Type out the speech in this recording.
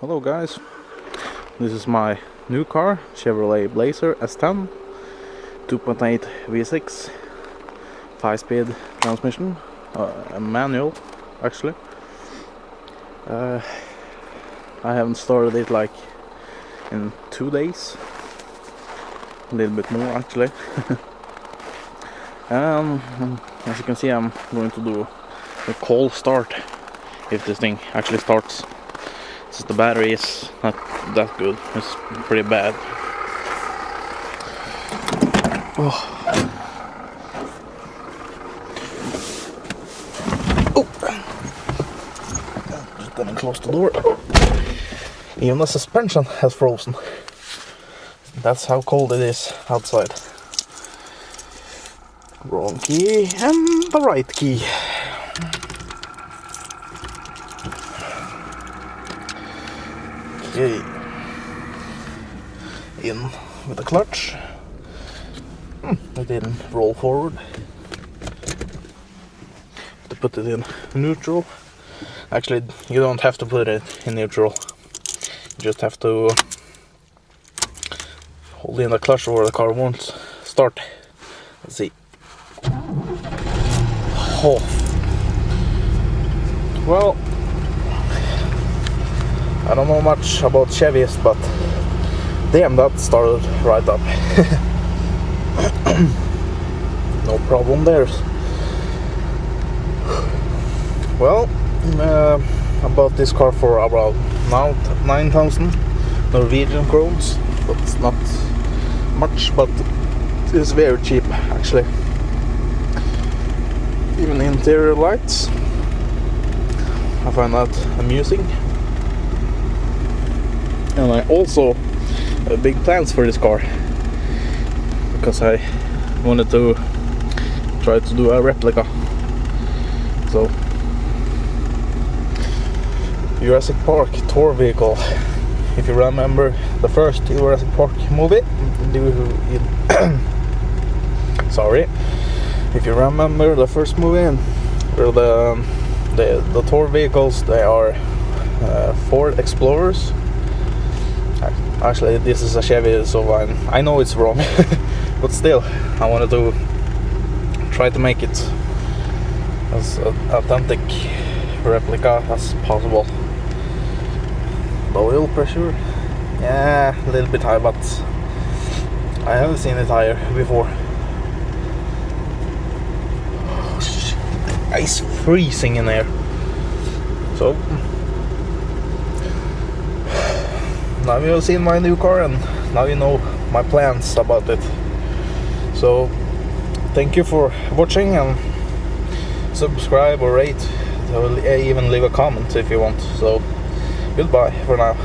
Hello guys, this is my new car, Chevrolet Blazer S10 2.8 V6 5-speed transmission, a manual actually. I haven't started it like in 2 days, a little bit more actually. As you can see, I'm going to do a cold start if this thing actually starts. Since the battery is not that good, it's pretty bad. Oh. Just gonna close the door. Even the suspension has frozen. That's how cold it is outside. Wrong key and the right key. Okay. In with the clutch. It didn't roll forward. To put it in neutral. Actually, you don't have to put it in neutral. You just have to hold in the clutch or the car won't start. Let's see. Oh. Well, I don't know much about Chevys, but damn, that started right up. No problem there. Well, I bought this car for about now 9,000 Norwegian crowns. That's not much, but it's very cheap actually. Even interior lights, I find that amusing. And I also have big plans for this car, because I wanted to try to do a replica. So, Jurassic Park tour vehicle. If you remember the first Jurassic Park movie, sorry. If you remember the first movie, where the tour vehicles, they are Ford Explorers. Actually, this is a Chevy, so I know it's wrong, but still, I wanted to try to make it as authentic replica as possible. The oil pressure, yeah, a little bit high, but I haven't seen it higher before. Ice freezing in there. So now you have seen my new car, and now you know my plans about it. So thank you for watching, and subscribe or rate. I will even leave a comment if you want. So goodbye for now.